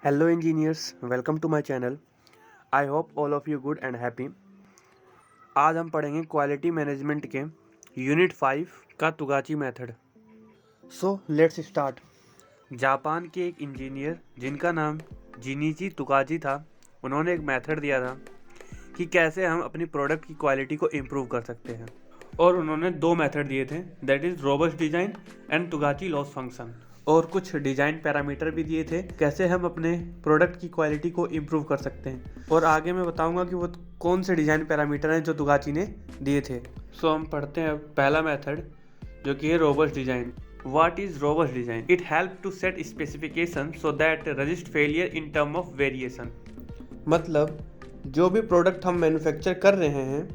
Hello engineers, welcome to my channel. I hope all of you good and happy. आज हम पढ़ेंगे quality management के unit 5 का Taguchi method. So let's start. Japan के एक engineer जिनका नाम जिनिची तुकाजी था, उन्होंने एक मेथड दिया था कि कैसे हम अपनी प्रोडक्ट की क्वालिटी को इम्प्रूव कर सकते हैं। और उन्होंने दो मेथड दिए थे, that is robust design and Taguchi loss function. और कुछ डिज़ाइन पैरामीटर भी दिए थे कैसे हम अपने प्रोडक्ट की क्वालिटी को इम्प्रूव कर सकते हैं। और आगे मैं बताऊंगा कि वो कौन से डिज़ाइन पैरामीटर हैं जो तुगाची ने दिए थे। सो हम पढ़ते हैं पहला मेथड, जो कि है robust design. What is robust design? It helps to set specifications so that resist failure in term of variation. मतलब जो भी प्रोडक्ट हम मैन्युफैक्चर कर रहे हैं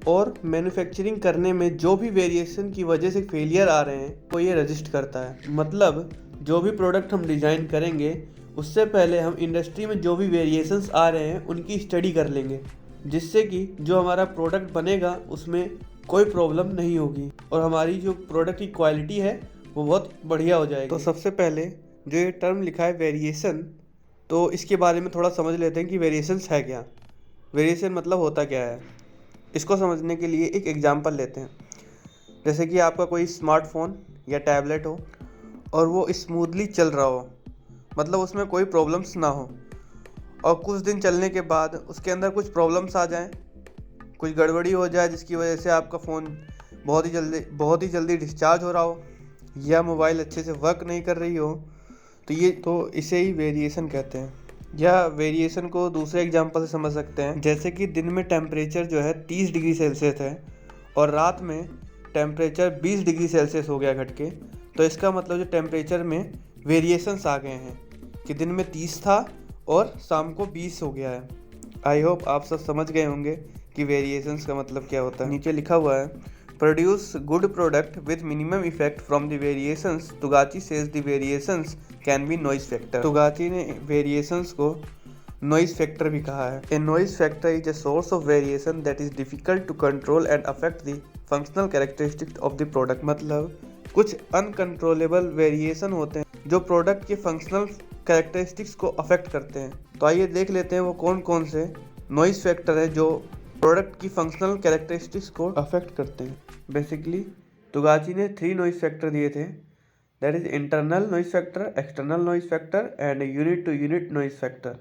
और मैन्युफैक्चरिंग करने में जो भी वेरिएशन की वजह से फेलियर आ रहे हैं वो ये रजिस्ट करता है। मतलब जो भी प्रोडक्ट हम डिज़ाइन करेंगे उससे पहले हम इंडस्ट्री में जो भी वेरिएशंस आ रहे हैं उनकी स्टडी कर लेंगे, जिससे कि जो हमारा प्रोडक्ट बनेगा उसमें कोई प्रॉब्लम नहीं होगी और हमारी जो प्रोडक्ट की क्वालिटी है वो बहुत बढ़िया हो जाएगी। तो सबसे पहले जो ये टर्म लिखा है वेरिएशन, तो इसके बारे में थोड़ा समझ लेते हैं कि वेरिएशंस है क्या। वेरिएशन मतलब होता क्या है। इसको समझने के लिए एक एग्जांपल लेते हैं। जैसे कि आपका कोई स्मार्टफोन या टैबलेट हो और वो स्मूथली चल रहा हो, मतलब उसमें कोई प्रॉब्लम्स ना हो, और कुछ दिन चलने के बाद उसके अंदर कुछ प्रॉब्लम्स आ जाएं, कुछ गड़बड़ी हो जाए जिसकी वजह से आपका फ़ोन बहुत ही जल्दी डिस्चार्ज हो रहा हो या मोबाइल अच्छे से वर्क नहीं कर रही हो, तो इसे ही वेरिएशन कहते हैं। या वेरिएशन को दूसरे एग्जांपल से समझ सकते हैं, जैसे कि दिन में टेम्परेचर जो है 30 डिग्री सेल्सियस है और रात में टेम्परेचर 20 डिग्री सेल्सियस हो गया घट के, तो इसका मतलब जो टेम्परेचर में वेरिएशंस आ गए हैं कि दिन में 30 था और शाम को 20 हो गया है। आई होप आप सब समझ गए होंगे कि वेरिएशंस का मतलब क्या होता है। नीचे लिखा हुआ है, produce good product with minimum effect from the variations. Taguchi says the variations can be noise factor. Taguchi ने वेरिएशंस को नॉइज फैक्टर भी कहा है। A noise factor is a source of variation that is difficult to control and affect the functional characteristics of the product. मतलब कुछ uncontrollable variation होते हैं जो प्रोडक्ट के फंक्शनल कैरेक्टरिस्टिक्स को अफेक्ट करते हैं। तो आइए देख लेते हैं वो कौन कौन से नॉइज फैक्टर है जो प्रोडक्ट की फंक्शनल कैरेक्टरिस्टिक्स को अफेक्ट करते हैं। बेसिकली तुगाची ने 3 नॉइज फैक्टर दिए थे, that is internal noise factor, external noise factor and unit to unit noise factor.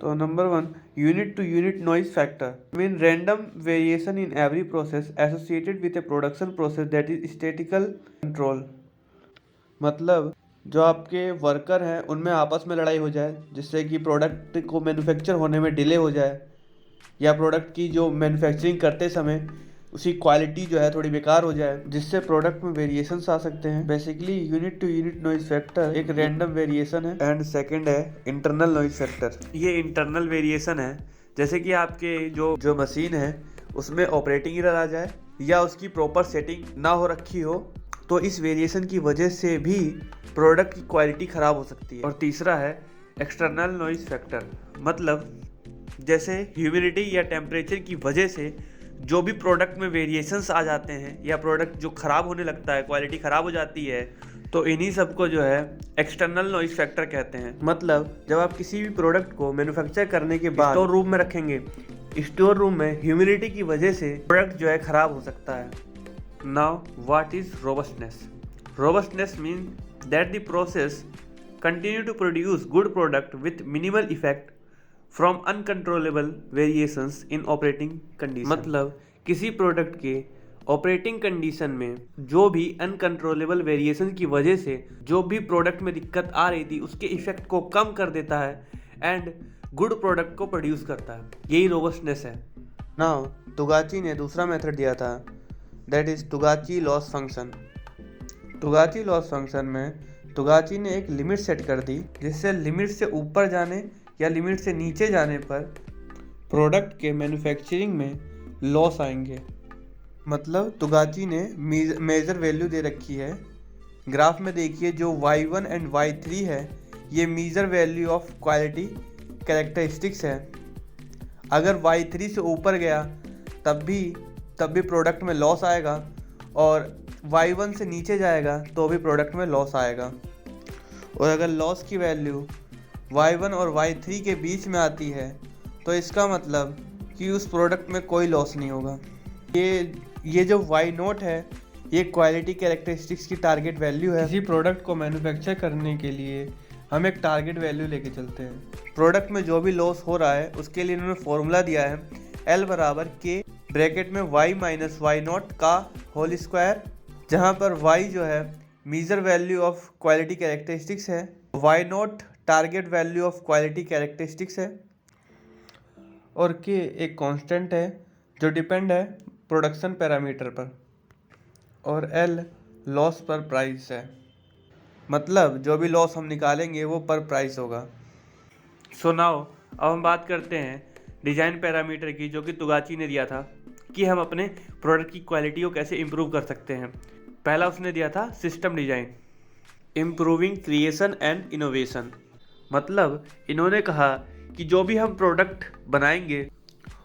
तो number 1, unit to unit noise factor mean random variation in every process associated with a production process that is statical control. मतलब जो आपके worker हैं उनमें आपस में लड़ाई हो जाए जिससे कि प्रोडक्ट को मैन्युफैक्चर होने में डिले हो जाए, या प्रोडक्ट की जो मैन्युफैक्चरिंग करते समय उसकी क्वालिटी जो है थोड़ी बेकार हो जाए, जिससे प्रोडक्ट में वेरिएशंस आ सकते हैं। Basically unit to unit noise factor एक रैंडम वेरिएशन है एंड सेकंड है इंटरनल नॉइज फैक्टर। ये इंटरनल वेरिएशन है, जैसे कि आपके जो मशीन है उसमें ऑपरेटिंग एरर आ जाए या उसकी प्रॉपर सेटिंग ना हो रखी हो, तो इस वेरिएशन की वजह से भी प्रोडक्ट की क्वालिटी ख़राब हो सकती है। और तीसरा है एक्सटर्नल नॉइज फैक्टर, मतलब जैसे ह्यूमिडिटी या टेम्परेचर की वजह से जो भी प्रोडक्ट में वेरिएशंस आ जाते हैं या प्रोडक्ट जो ख़राब होने लगता है, क्वालिटी ख़राब हो जाती है, तो इन्हीं सबको जो है एक्सटर्नल नॉइज फैक्टर कहते हैं। मतलब जब आप किसी भी प्रोडक्ट को मैन्युफैक्चर करने के बाद स्टोर रूम में रखेंगे, स्टोर रूम में ह्यूमिडिटी की वजह से प्रोडक्ट जो है ख़राब हो सकता है। Now what is robustness? Robustness mean that the process continue to produce good product with minimal effect from uncontrollable variations in operating condition. मतलब किसी प्रोडक्ट के ऑपरेटिंग कंडीशन में जो भी अनकंट्रोलेबल वेरिएशन की वजह से जो भी प्रोडक्ट में दिक्कत आ रही थी उसके इफेक्ट को कम कर देता है एंड गुड प्रोडक्ट को प्रोड्यूस करता है। यही रोबस्टनेस है। नाउ तुगाची ने दूसरा मेथड दिया था, that is Taguchi loss function. Taguchi loss function में तुगाची ने एक लिमिट सेट कर दी जिससे लिमिट से ऊपर जाने या लिमिट से नीचे जाने पर प्रोडक्ट के मैन्युफैक्चरिंग में लॉस आएंगे। मतलब तुगाची ने मेजर वैल्यू दे रखी है, ग्राफ में देखिए जो y1 एंड y3 है ये measure value of quality characteristics है। अगर y3 से ऊपर गया तब भी प्रोडक्ट में लॉस आएगा और y1 से नीचे जाएगा तो भी प्रोडक्ट में लॉस आएगा। और अगर लॉस की वैल्यू Y1 और Y3 के बीच में आती है तो इसका मतलब कि उस प्रोडक्ट में कोई लॉस नहीं होगा। ये जो Y0 है ये क्वालिटी कैरेक्टरिस्टिक्स की टारगेट वैल्यू है। किसी प्रोडक्ट को मैन्युफैक्चर करने के लिए हम एक टारगेट वैल्यू लेके चलते हैं। प्रोडक्ट में जो भी लॉस हो रहा है उसके लिए इन्होंने फॉर्मूला दिया है L बराबर K ब्रैकेट में Y माइनस Y0 का होल स्क्वायर, जहाँ पर Y जो है measure value of quality characteristics है, Y0 target value of quality characteristics है और K एक कांस्टेंट है जो डिपेंड है प्रोडक्शन पैरामीटर पर, और L लॉस पर प्राइस है। मतलब जो भी लॉस हम निकालेंगे वो पर प्राइस होगा। सो नाउ अब हम बात करते हैं डिज़ाइन पैरामीटर की, जो कि तुगाची ने दिया था कि हम अपने प्रोडक्ट की क्वालिटी को कैसे इम्प्रूव कर सकते हैं। पहला उसने दिया था system design, improving creation and innovation. मतलब इन्होंने कहा कि जो भी हम प्रोडक्ट बनाएंगे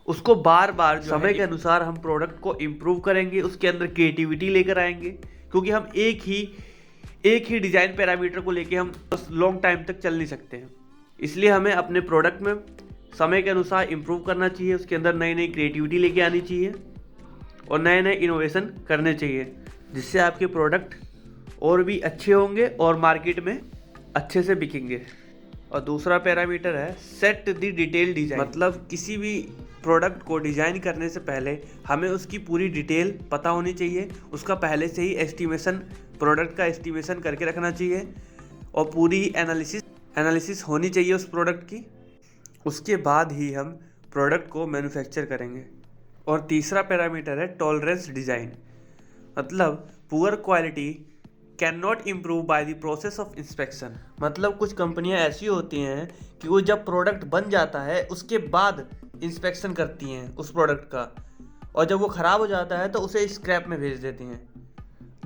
उसको बार बार समय के अनुसार हम प्रोडक्ट को इम्प्रूव करेंगे, उसके अंदर क्रिएटिविटी लेकर आएंगे, क्योंकि हम एक ही डिज़ाइन पैरामीटर को लेके हम लॉन्ग टाइम तक चल नहीं सकते हैं। इसलिए हमें अपने प्रोडक्ट में समय के अनुसार इम्प्रूव करना चाहिए, उसके अंदर नई नई क्रिएटिविटी लेके आनी चाहिए और नए नए इनोवेशन करने चाहिए, जिससे आपके प्रोडक्ट और भी अच्छे होंगे और मार्केट में अच्छे से बिकेंगे। और दूसरा पैरामीटर है सेट द डिटेल डिज़ाइन। मतलब किसी भी प्रोडक्ट को डिज़ाइन करने से पहले हमें उसकी पूरी डिटेल पता होनी चाहिए, उसका पहले से ही एस्टिमेशन, प्रोडक्ट का एस्टिमेशन करके रखना चाहिए और पूरी एनालिसिस होनी चाहिए उस प्रोडक्ट की। उसके बाद ही हम प्रोडक्ट को मैन्युफैक्चर करेंगे। और तीसरा पैरामीटर है टॉलरेंस डिज़ाइन। मतलब poor quality can not improve by the process of inspection. मतलब कुछ कंपनियां ऐसी होती हैं कि वो जब प्रोडक्ट बन जाता है उसके बाद इंस्पेक्शन करती हैं उस प्रोडक्ट का, और जब वो ख़राब हो जाता है तो उसे स्क्रैप में भेज देती हैं,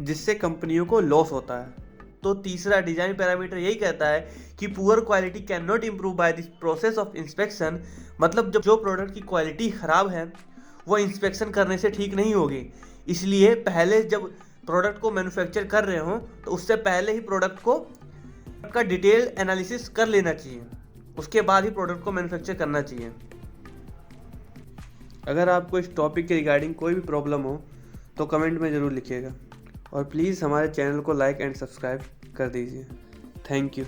जिससे कंपनियों को लॉस होता है। तो तीसरा डिज़ाइन पैरामीटर यही कहता है कि poor quality can not improve by the process of inspection. मतलब जब जो प्रोडक्ट की क्वालिटी ख़राब है वो इंस्पेक्शन करने से ठीक नहीं होगी, इसलिए पहले जब प्रोडक्ट को मैन्युफैक्चर कर रहे हो तो उससे पहले ही प्रोडक्ट का डिटेल एनालिसिस कर लेना चाहिए, उसके बाद ही प्रोडक्ट को मैन्युफैक्चर करना चाहिए। अगर आपको इस टॉपिक के रिगार्डिंग कोई भी प्रॉब्लम हो तो कमेंट में ज़रूर लिखिएगा और प्लीज़ हमारे चैनल को लाइक एंड सब्सक्राइब कर दीजिए। Thank you.